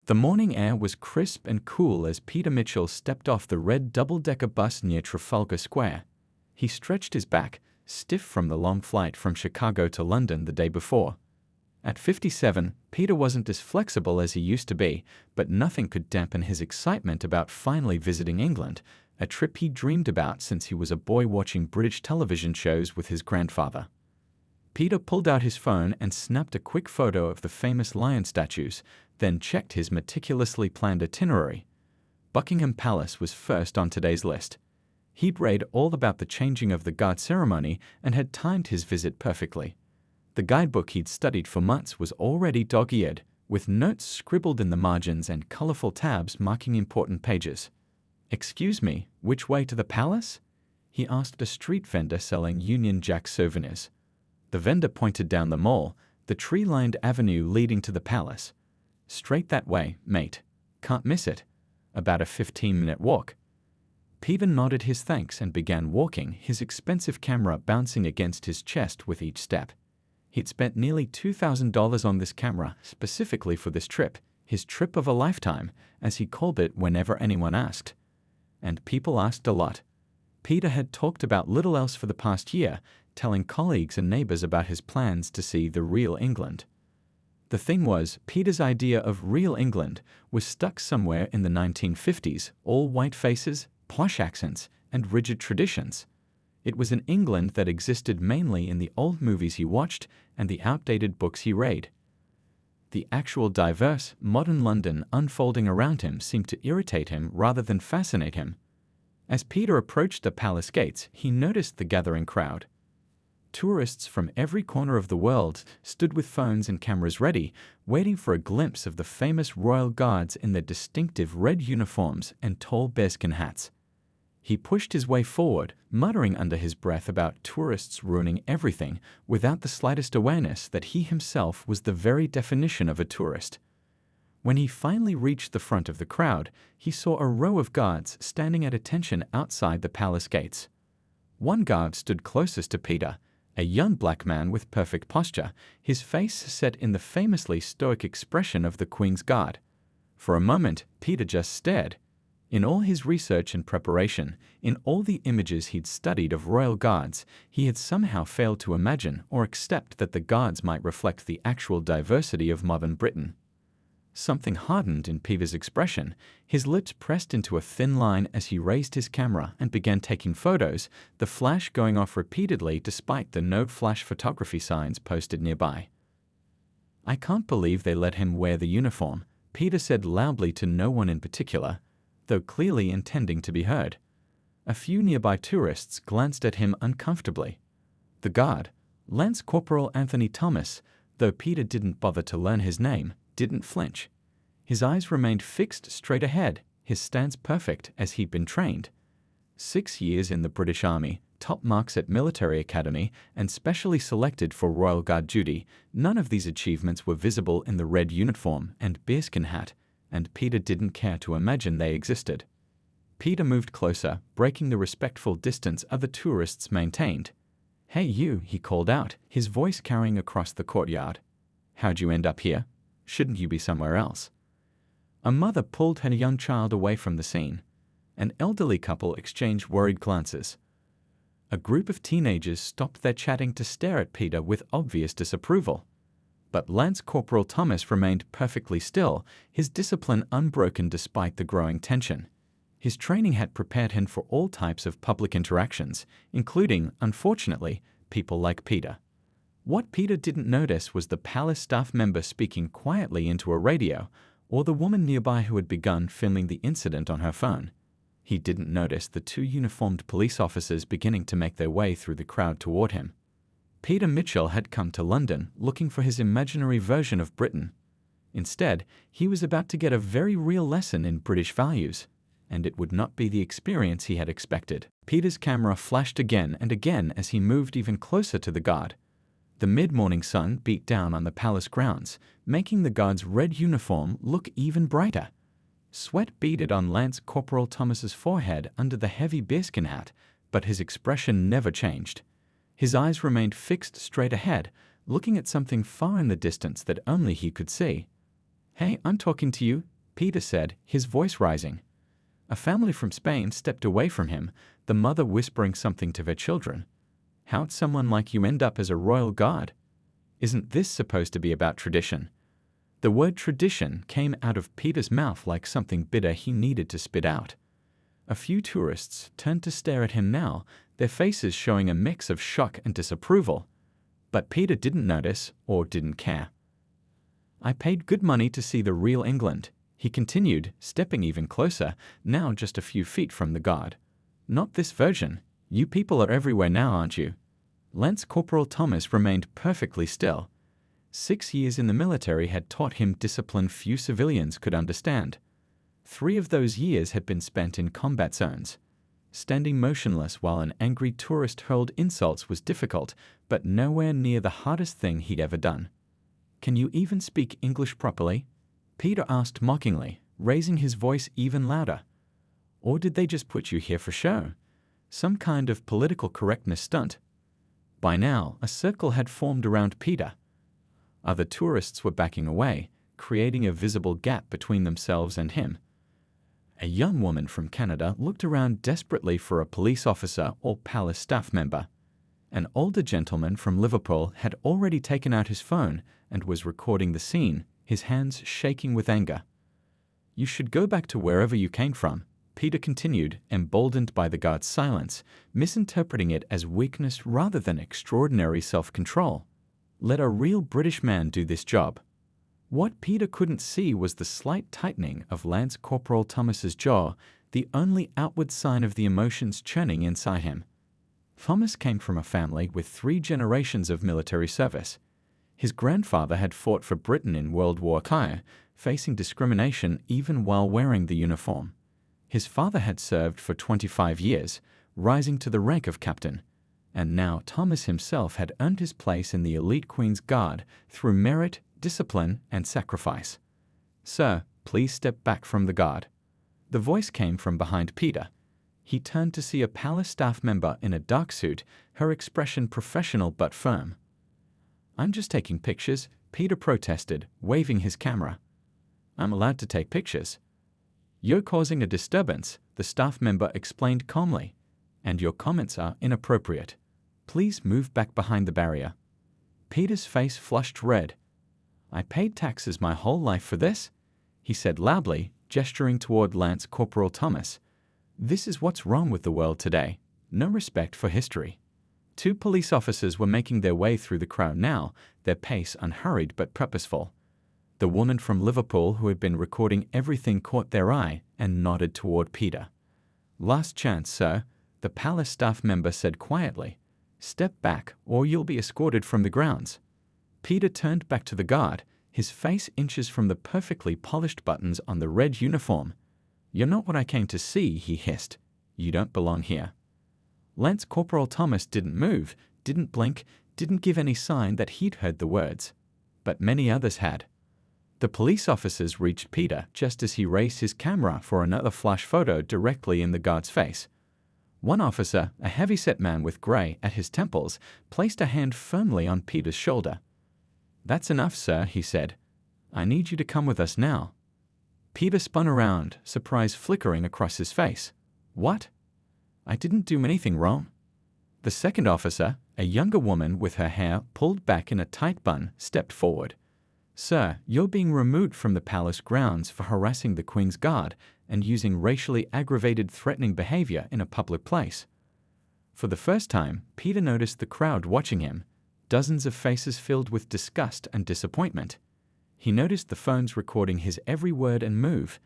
The morning air was crisp and cool as Peter Mitchell stepped off the red double-decker bus near Trafalgar Square. He stretched his back, stiff from the long flight from Chicago to London the day before. At 57, Peter wasn't as flexible as he used to be, but nothing could dampen his excitement about finally visiting England, a trip he dreamed about since he was a boy watching British television shows with his grandfather. Peter pulled out his phone and snapped a quick photo of the famous lion statues, then checked his meticulously planned itinerary. Buckingham Palace was first on today's list. He'd read all about the changing of the guard ceremony and had timed his visit perfectly. The guidebook he'd studied for months was already dog-eared, with notes scribbled in the margins and colorful tabs marking important pages. "Excuse me, which way to the palace?" he asked a street vendor selling Union Jack souvenirs. The vendor pointed down the mall, the tree-lined avenue leading to the palace. "Straight that way, mate. Can't miss it. About a 15-minute walk." Peter nodded his thanks and began walking, his expensive camera bouncing against his chest with each step. He'd spent nearly $2,000 on this camera specifically for this trip, his trip of a lifetime, as he called it whenever anyone asked. And people asked a lot. Peter had talked about little else for the past year, telling colleagues and neighbors about his plans to see the real England. The thing was, Peter's idea of real England was stuck somewhere in the 1950s, all white faces, posh accents, and rigid traditions. It was an England that existed mainly in the old movies he watched and the outdated books he read. The actual diverse, modern London unfolding around him seemed to irritate him rather than fascinate him. As Peter approached the palace gates, he noticed the gathering crowd. Tourists from every corner of the world stood with phones and cameras ready, waiting for a glimpse of the famous royal guards in their distinctive red uniforms and tall bearskin hats. He pushed his way forward, muttering under his breath about tourists ruining everything, without the slightest awareness that he himself was the very definition of a tourist. When he finally reached the front of the crowd, he saw a row of guards standing at attention outside the palace gates. One guard stood closest to Peter, a young black man with perfect posture, his face set in the famously stoic expression of the Queen's Guard. For a moment, Peter just stared. In all his research and preparation, in all the images he'd studied of royal guards, he had somehow failed to imagine or accept that the guards might reflect the actual diversity of modern Britain. Something hardened in Peter's expression, his lips pressed into a thin line as he raised his camera and began taking photos, the flash going off repeatedly despite the no flash photography signs posted nearby. "I can't believe they let him wear the uniform," Peter said loudly to no one in particular, though clearly intending to be heard. A few nearby tourists glanced at him uncomfortably. The guard, Lance Corporal Anthony Thomas, though Peter didn't bother to learn his name, didn't flinch. His eyes remained fixed straight ahead, his stance perfect as he'd been trained. 6 years in the British Army, top marks at military academy, and specially selected for Royal Guard duty, none of these achievements were visible in the red uniform and bearskin hat, and Peter didn't care to imagine they existed. Peter moved closer, breaking the respectful distance other tourists maintained. "Hey you," he called out, his voice carrying across the courtyard. "How'd you end up here? Shouldn't you be somewhere else?" A mother pulled her young child away from the scene. An elderly couple exchanged worried glances. A group of teenagers stopped their chatting to stare at Peter with obvious disapproval. But Lance Corporal Thomas remained perfectly still, his discipline unbroken despite the growing tension. His training had prepared him for all types of public interactions, including, unfortunately, people like Peter. What Peter didn't notice was the palace staff member speaking quietly into a radio, or the woman nearby who had begun filming the incident on her phone. He didn't notice the 2 uniformed police officers beginning to make their way through the crowd toward him. Peter Mitchell had come to London looking for his imaginary version of Britain. Instead, he was about to get a very real lesson in British values, and it would not be the experience he had expected. Peter's camera flashed again and again as he moved even closer to the guard. The mid-morning sun beat down on the palace grounds, making the guard's red uniform look even brighter. Sweat beaded on Lance Corporal Thomas's forehead under the heavy bearskin hat, but his expression never changed. His eyes remained fixed straight ahead, looking at something far in the distance that only he could see. "Hey, I'm talking to you," Peter said, his voice rising. A family from Spain stepped away from him, the mother whispering something to their children. How'd someone like you end up as a royal guard? Isn't this supposed to be about tradition? The word tradition came out of Peter's mouth like something bitter he needed to spit out. A few tourists turned to stare at him now, their faces showing a mix of shock and disapproval. But Peter didn't notice or didn't care. I paid good money to see the real England, he continued, stepping even closer, now just a few feet from the guard. Not this version. You people are everywhere now, aren't you? Lance Corporal Thomas remained perfectly still. 6 years in the military had taught him discipline few civilians could understand. 3 of those years had been spent in combat zones. Standing motionless while an angry tourist hurled insults was difficult, but nowhere near the hardest thing he'd ever done. Can you even speak English properly? Peter asked mockingly, raising his voice even louder. Or did they just put you here for show? Some kind of political correctness stunt? By now, a circle had formed around Peter. Other tourists were backing away, creating a visible gap between themselves and him. A young woman from Canada looked around desperately for a police officer or palace staff member. An older gentleman from Liverpool had already taken out his phone and was recording the scene, his hands shaking with anger. You should go back to wherever you came from, Peter continued, emboldened by the guard's silence, misinterpreting it as weakness rather than extraordinary self-control. Let a real British man do this job. What Peter couldn't see was the slight tightening of Lance Corporal Thomas's jaw, the only outward sign of the emotions churning inside him. Thomas came from a family with 3 generations of military service. His grandfather had fought for Britain in World War II, facing discrimination even while wearing the uniform. His father had served for 25 years, rising to the rank of captain. And now Thomas himself had earned his place in the elite Queen's Guard through merit, discipline, and sacrifice. Sir, please step back from the guard. The voice came from behind Peter. He turned to see a palace staff member in a dark suit, her expression professional but firm. I'm just taking pictures, Peter protested, waving his camera. I'm allowed to take pictures. You're causing a disturbance, the staff member explained calmly. And your comments are inappropriate. Please move back behind the barrier. Peter's face flushed red. I paid taxes my whole life for this, he said loudly, gesturing toward Lance Corporal Thomas. This is what's wrong with the world today. No respect for history. 2 police officers were making their way through the crowd now, their pace unhurried but purposeful. The woman from Liverpool who had been recording everything caught their eye and nodded toward Peter. Last chance, sir, the palace staff member said quietly. Step back or you'll be escorted from the grounds. Peter turned back to the guard, his face inches from the perfectly polished buttons on the red uniform. You're not what I came to see, he hissed. You don't belong here. Lance Corporal Thomas didn't move, didn't blink, didn't give any sign that he'd heard the words. But many others had. The police officers reached Peter just as he raised his camera for another flash photo directly in the guard's face. One officer, a heavy-set man with grey at his temples, placed a hand firmly on Peter's shoulder. That's enough, sir, he said. I need you to come with us now. Peter spun around, surprise flickering across his face. What? I didn't do anything wrong. The second officer, a younger woman with her hair pulled back in a tight bun, stepped forward. Sir, you're being removed from the palace grounds for harassing the Queen's Guard and using racially aggravated threatening behavior in a public place. For the first time, Peter noticed the crowd watching him, dozens of faces filled with disgust and disappointment. He noticed the phones recording his every word and move,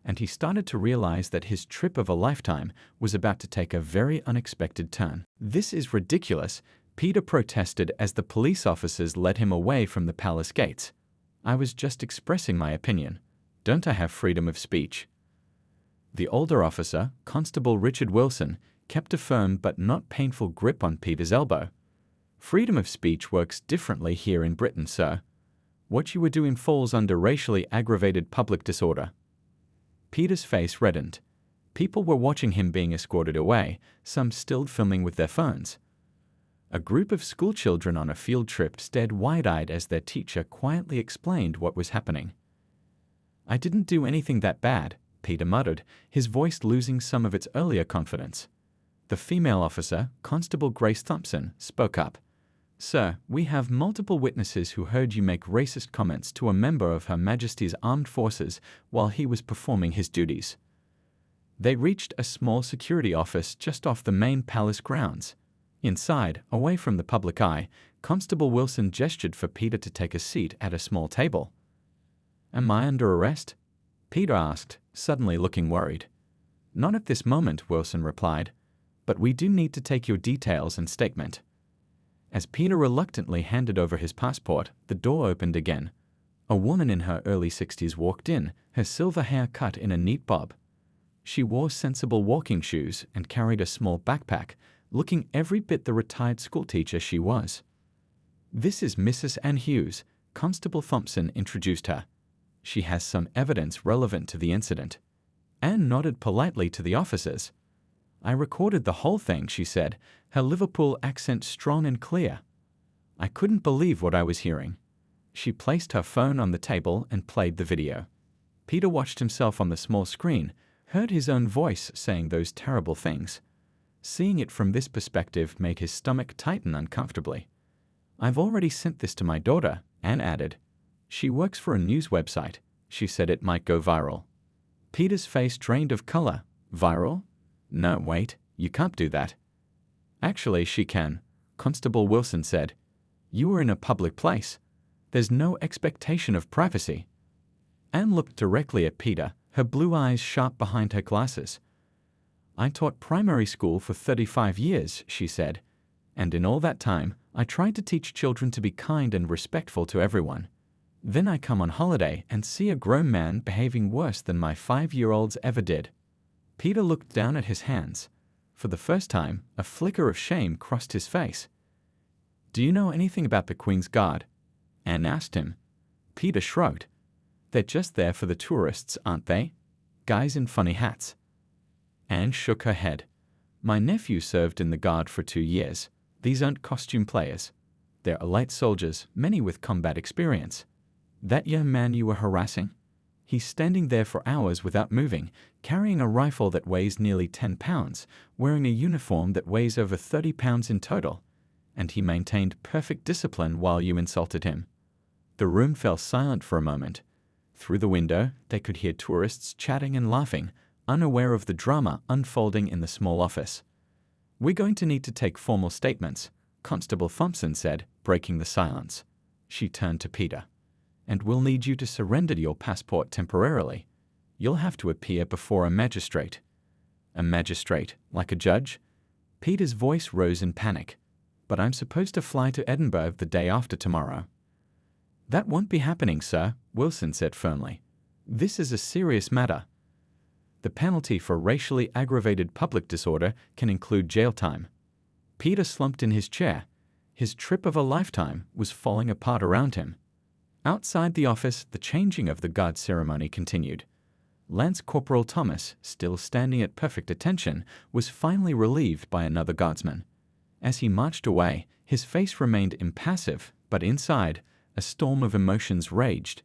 and he started to realize that his trip of a lifetime was about to take a very unexpected turn. This is ridiculous, Peter protested as the police officers led him away from the palace gates. I was just expressing my opinion. Don't I have freedom of speech? The older officer, Constable Richard Wilson, kept a firm but not painful grip on Peter's elbow. Freedom of speech works differently here in Britain, sir. What you were doing falls under racially aggravated public disorder. Peter's face reddened. People were watching him being escorted away, some still filming with their phones. A group of schoolchildren on a field trip stared wide-eyed as their teacher quietly explained what was happening. I didn't do anything that bad, Peter muttered, his voice losing some of its earlier confidence. The female officer, Constable Grace Thompson, spoke up. Sir, we have multiple witnesses who heard you make racist comments to a member of Her Majesty's Armed Forces while he was performing his duties. They reached a small security office just off the main palace grounds. Inside, away from the public eye, Constable Wilson gestured for Peter to take a seat at a small table. Am I under arrest? Peter asked, suddenly looking worried. Not at this moment, Wilson replied, but we do need to take your details and statement. As Peter reluctantly handed over his passport, the door opened again. A woman in her early 60s walked in, her silver hair cut in a neat bob. She wore sensible walking shoes and carried a small backpack, looking every bit the retired schoolteacher she was. This is Mrs. Anne Hughes, Constable Thompson introduced her. She has some evidence relevant to the incident. Anne nodded politely to the officers. I recorded the whole thing, she said, her Liverpool accent strong and clear. I couldn't believe what I was hearing. She placed her phone on the table and played the video. Peter watched himself on the small screen, heard his own voice saying those terrible things. Seeing it from this perspective made his stomach tighten uncomfortably. I've already sent this to my daughter, Anne added. She works for a news website. She said it might go viral. Peter's face drained of color. Viral? No, wait, you can't do that. Actually, she can, Constable Wilson said. You were in a public place. There's no expectation of privacy. Anne looked directly at Peter, her blue eyes sharp behind her glasses. I taught primary school for 35 years, she said, and in all that time, I tried to teach children to be kind and respectful to everyone. Then I come on holiday and see a grown man behaving worse than my 5-year-olds ever did. Peter looked down at his hands. For the first time, a flicker of shame crossed his face. Do you know anything about the Queen's Guard? Anne asked him. Peter shrugged. They're just there for the tourists, aren't they? Guys in funny hats. Anne shook her head. My nephew served in the Guard for 2 years. These aren't costume players. They're elite soldiers, many with combat experience. That young man you were harassing? He's standing there for hours without moving, carrying a rifle that weighs nearly 10 pounds, wearing a uniform that weighs over 30 pounds in total. And he maintained perfect discipline while you insulted him. The room fell silent for a moment. Through the window, they could hear tourists chatting and laughing, unaware of the drama unfolding in the small office. We're going to need to take formal statements, Constable Thompson said, breaking the silence. She turned to Peter. And we'll need you to surrender your passport temporarily. You'll have to appear before a magistrate. A magistrate, like a judge? Peter's voice rose in panic. But I'm supposed to fly to Edinburgh the day after tomorrow. That won't be happening, sir, Wilson said firmly. This is a serious matter. The penalty for racially aggravated public disorder can include jail time. Peter slumped in his chair. His trip of a lifetime was falling apart around him. Outside the office, the changing of the guard ceremony continued. Lance Corporal Thomas, still standing at perfect attention, was finally relieved by another guardsman. As he marched away, his face remained impassive, but inside, a storm of emotions raged.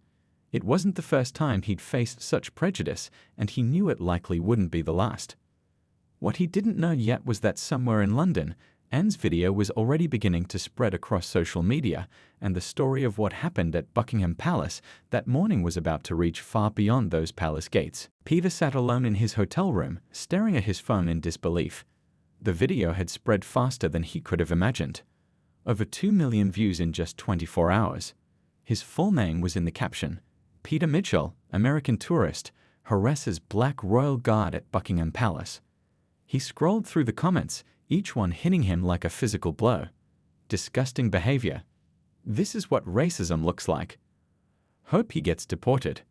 It wasn't the first time he'd faced such prejudice, and he knew it likely wouldn't be the last. What he didn't know yet was that somewhere in London, Anne's video was already beginning to spread across social media, and the story of what happened at Buckingham Palace that morning was about to reach far beyond those palace gates. Peter sat alone in his hotel room, staring at his phone in disbelief. The video had spread faster than he could have imagined. Over 2 million views in just 24 hours. His full name was in the caption. Peter Mitchell, American tourist, harasses Black Royal Guard at Buckingham Palace. He scrolled through the comments, each one hitting him like a physical blow. Disgusting behavior. This is what racism looks like. Hope he gets deported.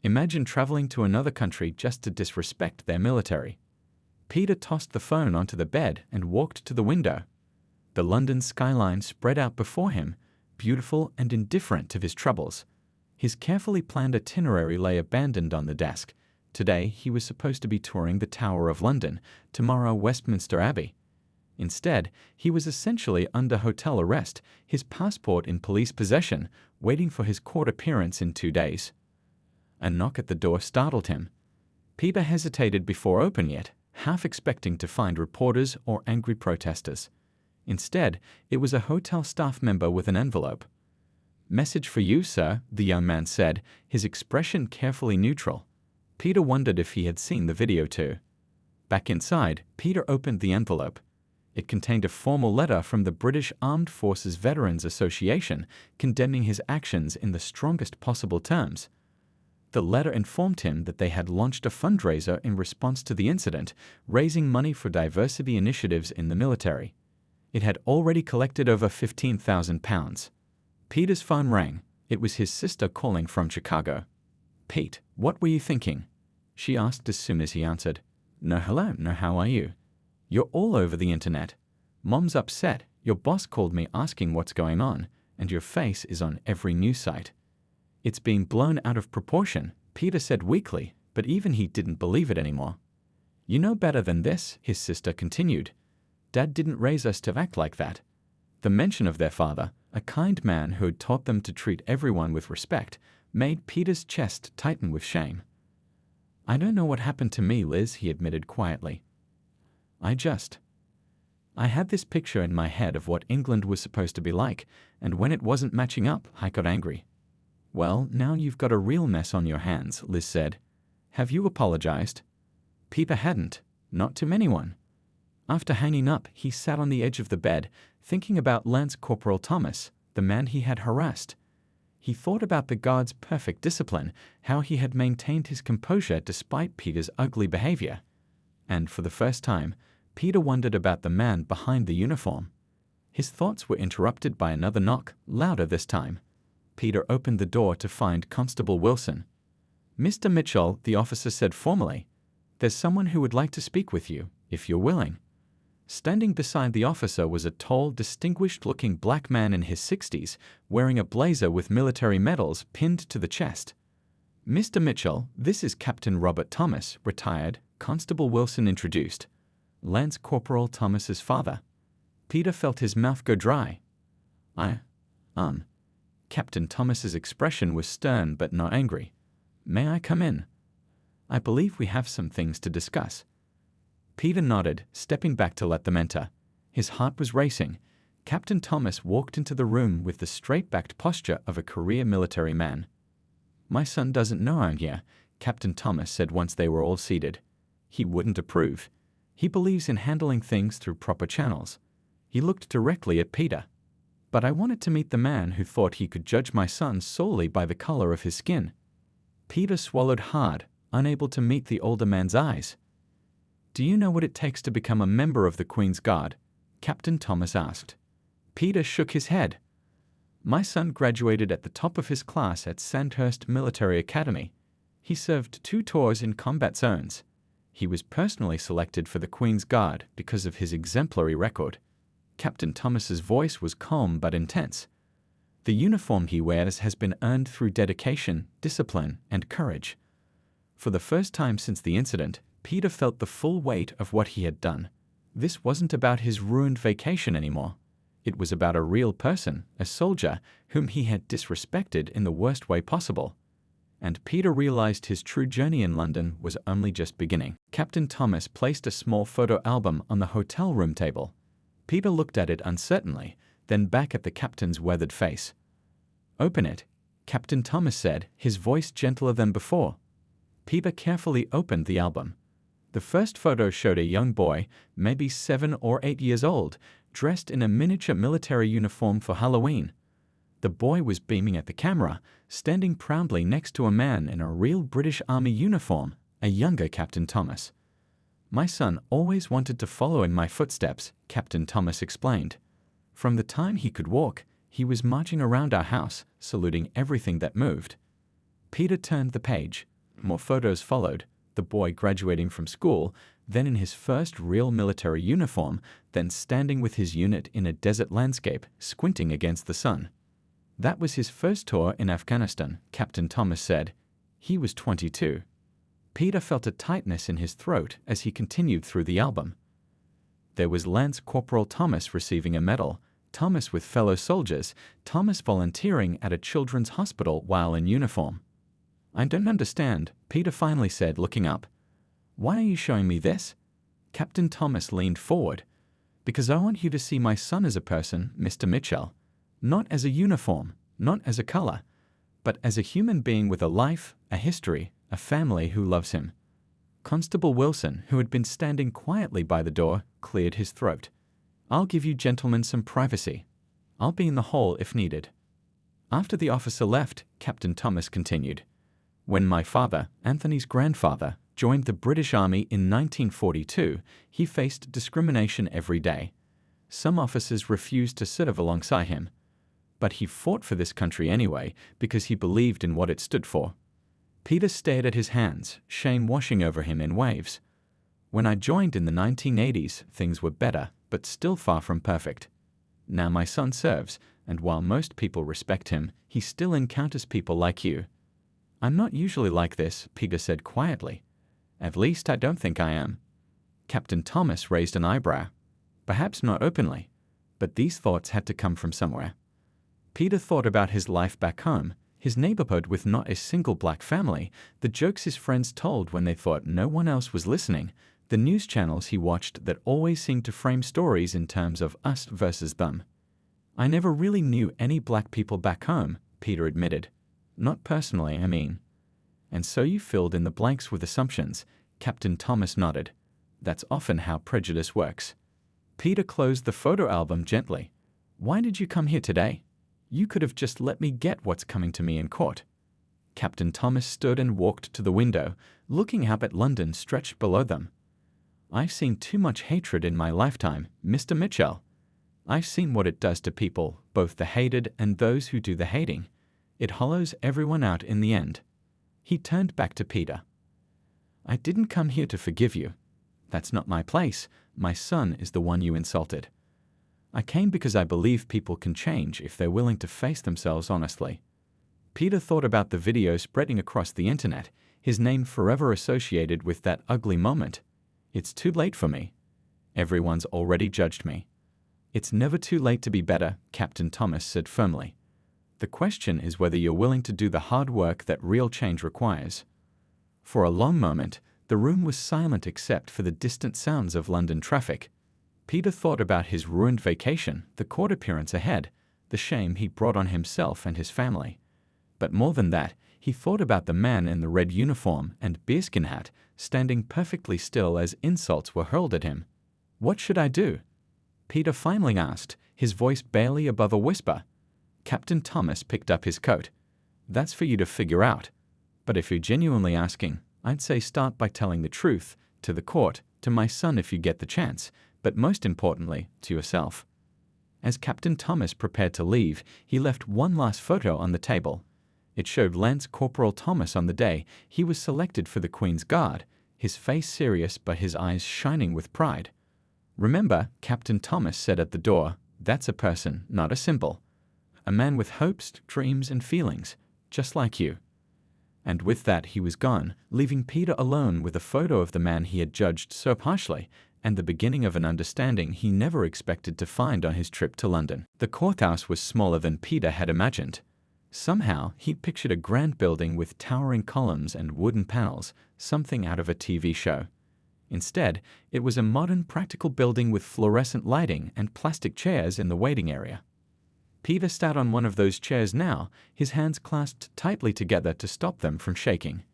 Imagine traveling to another country just to disrespect their military. Peter tossed the phone onto the bed and walked to the window. The London skyline spread out before him, beautiful and indifferent to his troubles. His carefully planned itinerary lay abandoned on the desk. Today he was supposed to be touring the Tower of London, tomorrow Westminster Abbey. Instead, he was essentially under hotel arrest, his passport in police possession, waiting for his court appearance in 2 days. A knock at the door startled him. Peter hesitated before opening it, half expecting to find reporters or angry protesters. Instead, it was a hotel staff member with an envelope. "Message for you, sir," the young man said, his expression carefully neutral. Peter wondered if he had seen the video too. Back inside, Peter opened the envelope. It contained a formal letter from the British Armed Forces Veterans Association condemning his actions in the strongest possible terms. The letter informed him that they had launched a fundraiser in response to the incident, raising money for diversity initiatives in the military. It had already collected over £15,000. Peter's phone rang. It was his sister calling from Chicago. "Pete, what were you thinking?" she asked as soon as he answered. "No, hello, no, how are you? You're all over the internet. Mom's upset. Your boss called me asking what's going on, and your face is on every news site." "It's being blown out of proportion," Peter said weakly, but even he didn't believe it anymore. "You know better than this," his sister continued. "Dad didn't raise us to act like that." The mention of their father, a kind man who had taught them to treat everyone with respect, made Peter's chest tighten with shame. "I don't know what happened to me, Liz," he admitted quietly. I had this picture in my head of what England was supposed to be like, and when it wasn't matching up, I got angry." "Well, now you've got a real mess on your hands," Liz said. "Have you apologized?" Peter hadn't, not to anyone. After hanging up, he sat on the edge of the bed, thinking about Lance Corporal Thomas, the man he had harassed. He thought about the guard's perfect discipline, how he had maintained his composure despite Peter's ugly behavior. And for the first time, Peter wondered about the man behind the uniform. His thoughts were interrupted by another knock, louder this time. Peter opened the door to find Constable Wilson. "Mr. Mitchell," the officer said formally, "there's someone who would like to speak with you, if you're willing." Standing beside the officer was a tall, distinguished-looking black man in his 60s, wearing a blazer with military medals pinned to the chest. "Mr. Mitchell, this is Captain Robert Thomas, retired," Constable Wilson introduced. "Lance Corporal Thomas's father." Peter felt his mouth go dry. Captain Thomas's expression was stern but not angry. "May I come in? I believe we have some things to discuss." Peter nodded, stepping back to let them enter. His heart was racing. Captain Thomas walked into the room with the straight-backed posture of a career military man. "My son doesn't know I'm here," Captain Thomas said once they were all seated. "He wouldn't approve. He believes in handling things through proper channels." He looked directly at Peter. "But I wanted to meet the man who thought he could judge my son solely by the color of his skin." Peter swallowed hard, unable to meet the older man's eyes. "Do you know what it takes to become a member of the Queen's Guard?" Captain Thomas asked. Peter shook his head. "My son graduated at the top of his class at Sandhurst Military Academy. He served 2 tours in combat zones. He was personally selected for the Queen's Guard because of his exemplary record." Captain Thomas's voice was calm but intense. "The uniform he wears has been earned through dedication, discipline, and courage." For the first time since the incident, Peter felt the full weight of what he had done. This wasn't about his ruined vacation anymore. It was about a real person, a soldier, whom he had disrespected in the worst way possible. And Peter realized his true journey in London was only just beginning. Captain Thomas placed a small photo album on the hotel room table. Peter looked at it uncertainly, then back at the captain's weathered face. "Open it," Captain Thomas said, his voice gentler than before. Peter carefully opened the album. The first photo showed a young boy, maybe 7 or 8 years old, dressed in a miniature military uniform for Halloween. The boy was beaming at the camera, standing proudly next to a man in a real British Army uniform, a younger Captain Thomas. "My son always wanted to follow in my footsteps," Captain Thomas explained. "From the time he could walk, he was marching around our house, saluting everything that moved." Peter turned the page. More photos followed, the boy graduating from school, then in his first real military uniform, then standing with his unit in a desert landscape, squinting against the sun. "That was his first tour in Afghanistan," Captain Thomas said. He was 22. Peter felt a tightness in his throat as he continued through the album. There was Lance Corporal Thomas receiving a medal, Thomas with fellow soldiers, Thomas volunteering at a children's hospital while in uniform. "I don't understand," Peter finally said, looking up. "Why are you showing me this?" Captain Thomas leaned forward. "Because I want you to see my son as a person, Mr. Mitchell. Not as a uniform, not as a color, but as a human being with a life, a history, a family who loves him." Constable Wilson, who had been standing quietly by the door, cleared his throat. "I'll give you gentlemen some privacy. I'll be in the hall if needed." After the officer left, Captain Thomas continued. "When my father, Anthony's grandfather, joined the British Army in 1942, he faced discrimination every day. Some officers refused to serve alongside him. But he fought for this country anyway because he believed in what it stood for." Peter stared at his hands, shame washing over him in waves. "When I joined in the 1980s, things were better, but still far from perfect. Now my son serves, and while most people respect him, he still encounters people like you." "I'm not usually like this," Peter said quietly. "At least I don't think I am." Captain Thomas raised an eyebrow. Perhaps not openly, but these thoughts had to come from somewhere. Peter thought about his life back home, his neighborhood with not a single black family, the jokes his friends told when they thought no one else was listening, the news channels he watched that always seemed to frame stories in terms of us versus them. "I never really knew any black people back home," Peter admitted. "Not personally, I mean." "And so you filled in the blanks with assumptions," Captain Thomas nodded. "That's often how prejudice works." Peter closed the photo album gently. "Why did you come here today? You could have just let me get what's coming to me in court." Captain Thomas stood and walked to the window, looking up at London stretched below them. "I've seen too much hatred in my lifetime, Mr. Mitchell. I've seen what it does to people, both the hated and those who do the hating. It hollows everyone out in the end." He turned back to Peter. "I didn't come here to forgive you. That's not my place. My son is the one you insulted. I came because I believe people can change if they're willing to face themselves honestly." Peter thought about the video spreading across the internet, his name forever associated with that ugly moment. "It's too late for me. Everyone's already judged me." "It's never too late to be better," Captain Thomas said firmly. "The question is whether you're willing to do the hard work that real change requires." For a long moment, the room was silent except for the distant sounds of London traffic. Peter thought about his ruined vacation, the court appearance ahead, the shame he brought on himself and his family. But more than that, he thought about the man in the red uniform and bearskin hat standing perfectly still as insults were hurled at him. "What should I do?" Peter finally asked, his voice barely above a whisper. Captain Thomas picked up his coat. "That's for you to figure out. But if you're genuinely asking, I'd say start by telling the truth, to the court, to my son if you get the chance, but most importantly, to yourself." As Captain Thomas prepared to leave, he left one last photo on the table. It showed Lance Corporal Thomas on the day he was selected for the Queen's Guard, his face serious but his eyes shining with pride. "Remember," Captain Thomas said at the door, "that's a person, not a symbol. A man with hopes, dreams, and feelings, just like you." And with that he was gone, leaving Peter alone with a photo of the man he had judged so harshly, and the beginning of an understanding he never expected to find on his trip to London. The courthouse was smaller than Peter had imagined. Somehow, he'd pictured a grand building with towering columns and wooden panels, something out of a TV show. Instead, it was a modern, practical building with fluorescent lighting and plastic chairs in the waiting area. Peter sat on one of those chairs now, his hands clasped tightly together to stop them from shaking.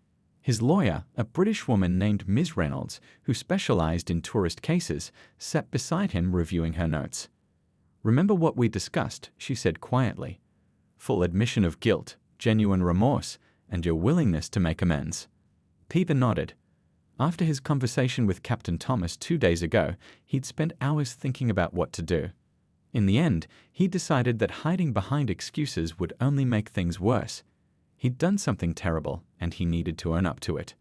His lawyer, a British woman named Ms. Reynolds, who specialized in tourist cases, sat beside him reviewing her notes. "Remember what we discussed," she said quietly. "Full admission of guilt, genuine remorse, and your willingness to make amends." Peter nodded. After his conversation with Captain Thomas 2 days ago, he'd spent hours thinking about what to do. In the end, he decided that hiding behind excuses would only make things worse. He'd done something terrible, and he needed to own up to it.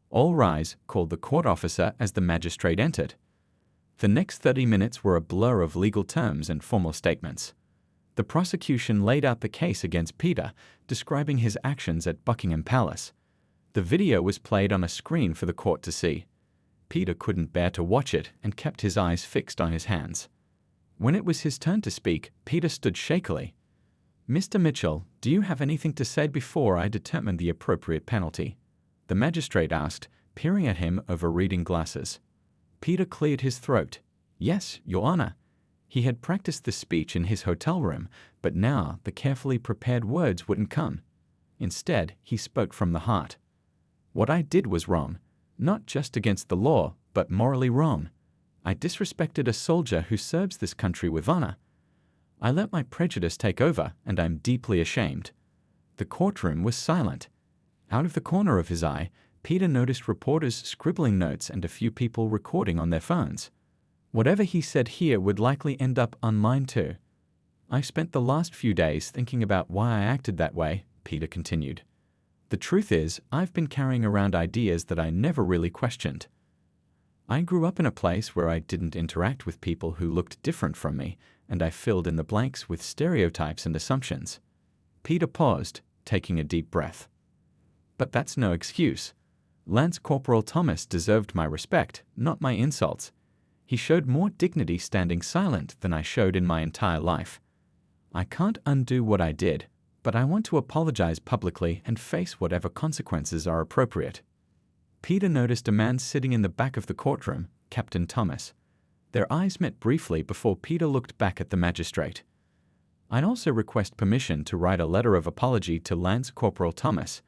"All rise," called the court officer as the magistrate entered. The next 30 minutes were a blur of legal terms and formal statements. The prosecution laid out the case against Peter, describing his actions at Buckingham Palace. The video was played on a screen for the court to see. Peter couldn't bear to watch it and kept his eyes fixed on his hands. When it was his turn to speak, Peter stood shakily. Mr. Mitchell, do you have anything to say before I determine the appropriate penalty? The magistrate asked, peering at him over reading glasses. Peter cleared his throat. Yes, Your Honor. He had practiced this speech in his hotel room, but now the carefully prepared words wouldn't come. Instead, he spoke from the heart. What I did was wrong, not just against the law, but morally wrong. I disrespected a soldier who serves this country with honor. I let my prejudice take over, and I'm deeply ashamed. The courtroom was silent. Out of the corner of his eye, Peter noticed reporters scribbling notes and a few people recording on their phones. Whatever he said here would likely end up online too. I spent the last few days thinking about why I acted that way, Peter continued. The truth is, I've been carrying around ideas that I never really questioned. I grew up in a place where I didn't interact with people who looked different from me, and I filled in the blanks with stereotypes and assumptions. Peter paused, taking a deep breath. But that's no excuse. Lance Corporal Thomas deserved my respect, not my insults. He showed more dignity standing silent than I showed in my entire life. I can't undo what I did, but I want to apologize publicly and face whatever consequences are appropriate. Peter noticed a man sitting in the back of the courtroom, Captain Thomas. Their eyes met briefly before Peter looked back at the magistrate. I'd also request permission to write a letter of apology to Lance Corporal Thomas,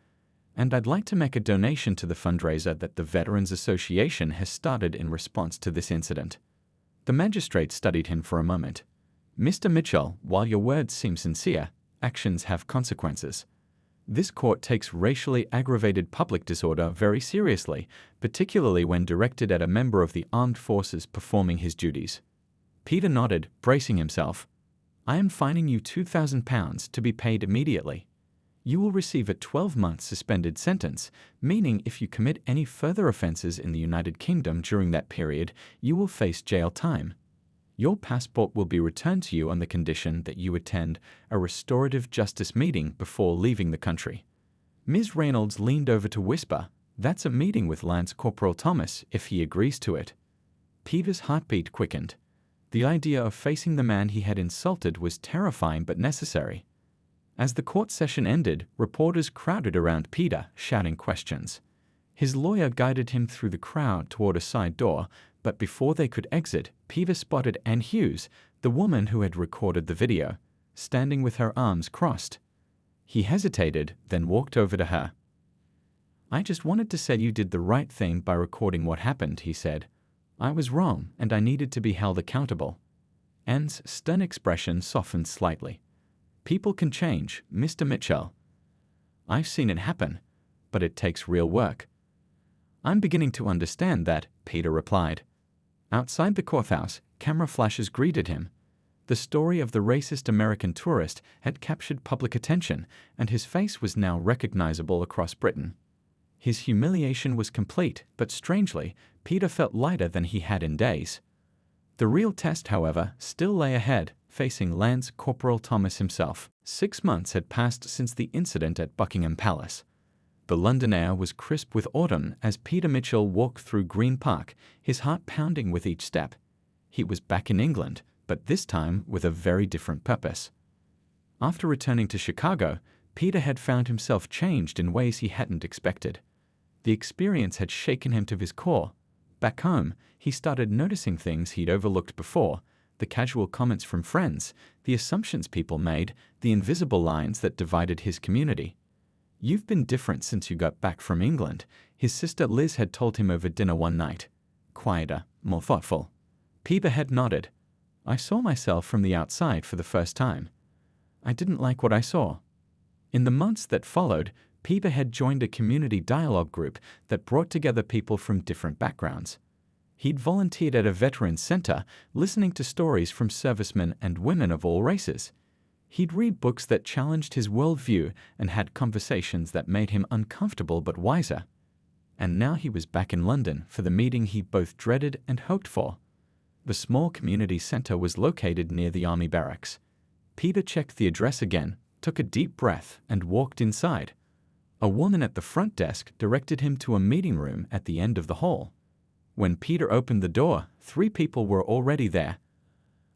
and I'd like to make a donation to the fundraiser that the Veterans Association has started in response to this incident. The magistrate studied him for a moment. Mr. Mitchell, while your words seem sincere, actions have consequences. This court takes racially aggravated public disorder very seriously, particularly when directed at a member of the armed forces performing his duties. Peter nodded, bracing himself. I am fining you £2,000 to be paid immediately. You will receive a 12-month suspended sentence, meaning if you commit any further offenses in the United Kingdom during that period, you will face jail time. Your passport will be returned to you on the condition that you attend a restorative justice meeting before leaving the country. Ms. Reynolds leaned over to whisper, that's a meeting with Lance Corporal Thomas if he agrees to it. Peter's heartbeat quickened. The idea of facing the man he had insulted was terrifying but necessary. As the court session ended, reporters crowded around Peter, shouting questions. His lawyer guided him through the crowd toward a side door, but before they could exit, Peter spotted Anne Hughes, the woman who had recorded the video, standing with her arms crossed. He hesitated, then walked over to her. I just wanted to say you did the right thing by recording what happened, he said. I was wrong, and I needed to be held accountable. Anne's stern expression softened slightly. People can change, Mr. Mitchell. I've seen it happen, but it takes real work. I'm beginning to understand that, Peter replied. Outside the courthouse, camera flashes greeted him. The story of the racist American tourist had captured public attention, and his face was now recognizable across Britain. His humiliation was complete, but strangely, Peter felt lighter than he had in days. The real test, however, still lay ahead, facing Lance Corporal Thomas himself. 6 months had passed since the incident at Buckingham Palace. The London air was crisp with autumn as Peter Mitchell walked through Green Park, his heart pounding with each step. He was back in England, but this time with a very different purpose. After returning to Chicago, Peter had found himself changed in ways he hadn't expected. The experience had shaken him to his core. Back home, he started noticing things he'd overlooked before, the casual comments from friends, the assumptions people made, the invisible lines that divided his community. You've been different since you got back from England, his sister Liz had told him over dinner one night. Quieter, more thoughtful. Peter had nodded. I saw myself from the outside for the first time. I didn't like what I saw. In the months that followed, Peter had joined a community dialogue group that brought together people from different backgrounds. He'd volunteered at a veterans center, listening to stories from servicemen and women of all races. He'd read books that challenged his worldview and had conversations that made him uncomfortable but wiser. And now he was back in London for the meeting he both dreaded and hoped for. The small community center was located near the army barracks. Peter checked the address again, took a deep breath, and walked inside. A woman at the front desk directed him to a meeting room at the end of the hall. When Peter opened the door, 3 people were already there.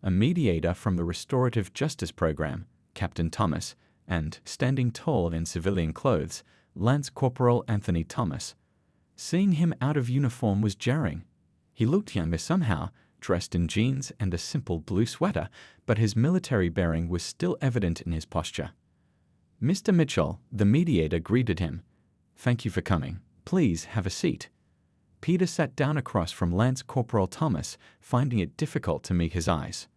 A mediator from the Restorative Justice Program, Captain Thomas, and, standing tall in civilian clothes, Lance Corporal Anthony Thomas. Seeing him out of uniform was jarring. He looked younger somehow, dressed in jeans and a simple blue sweater, but his military bearing was still evident in his posture. Mr. Mitchell, the mediator, greeted him. "Thank you for coming. Please have a seat." Peter sat down across from Lance Corporal Thomas, finding it difficult to meet his eyes.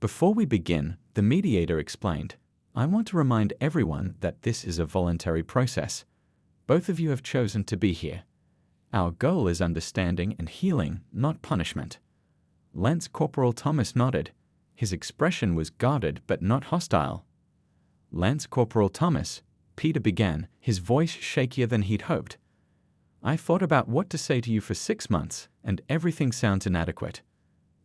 "Before we begin," the mediator explained, "I want to remind everyone that this is a voluntary process. Both of you have chosen to be here. Our goal is understanding and healing, not punishment." Lance Corporal Thomas nodded. His expression was guarded but not hostile. "Lance Corporal Thomas," Peter began, his voice shakier than he'd hoped. "I thought about what to say to you for 6 months, and everything sounds inadequate.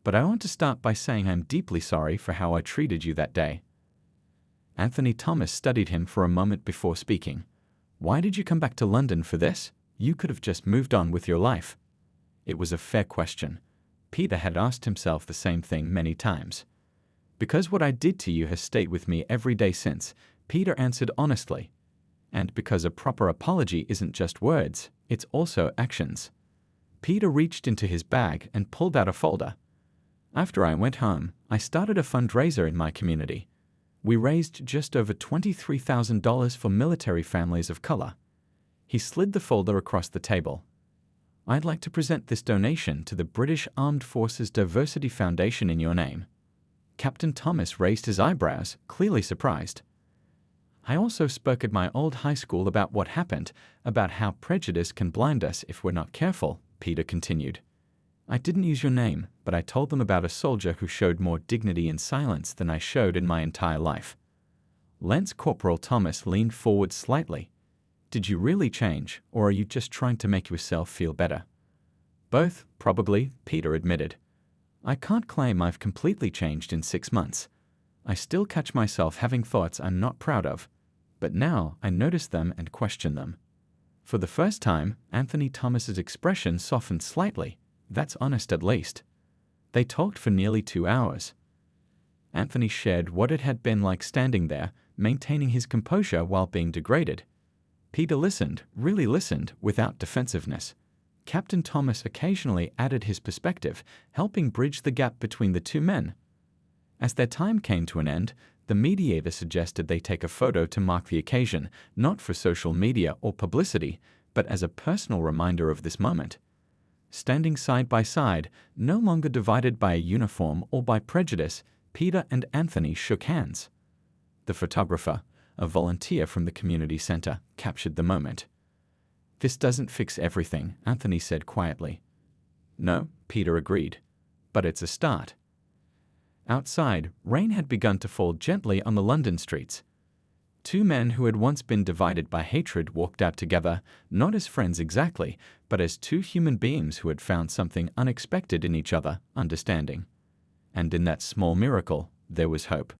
But I want to start by saying I'm deeply sorry for how I treated you that day." Anthony Thomas studied him for a moment before speaking. "Why did you come back to London for this? You could have just moved on with your life." It was a fair question. Peter had asked himself the same thing many times. "Because what I did to you has stayed with me every day since," Peter answered honestly. "And because a proper apology isn't just words, it's also actions." Peter reached into his bag and pulled out a folder. "After I went home, I started a fundraiser in my community. We raised just over $23,000 for military families of color." He slid the folder across the table. "I'd like to present this donation to the British Armed Forces Diversity Foundation in your name." Captain Thomas raised his eyebrows, clearly surprised. "I also spoke at my old high school about what happened, about how prejudice can blind us if we're not careful," Peter continued. "I didn't use your name, but I told them about a soldier who showed more dignity in silence than I showed in my entire life." Lance Corporal Thomas leaned forward slightly. "Did you really change, or are you just trying to make yourself feel better?" "Both, probably," Peter admitted. "I can't claim I've completely changed in 6 months. I still catch myself having thoughts I'm not proud of, but now I notice them and question them." For the first time, Anthony Thomas's expression softened slightly. That's honest at least. They talked for nearly 2 hours. Anthony shared what it had been like standing there, maintaining his composure while being degraded. Peter listened, really listened, without defensiveness. Captain Thomas occasionally added his perspective, helping bridge the gap between the two men. As their time came to an end, the mediator suggested they take a photo to mark the occasion, not for social media or publicity, but as a personal reminder of this moment. Standing side by side, no longer divided by a uniform or by prejudice, Peter and Anthony shook hands. The photographer, a volunteer from the community center, captured the moment. "This doesn't fix everything," Anthony said quietly. "No," Peter agreed, "but it's a start." Outside, rain had begun to fall gently on the London streets. 2 men who had once been divided by hatred walked out together, not as friends exactly, but as 2 human beings who had found something unexpected in each other, understanding. And in that small miracle, there was hope.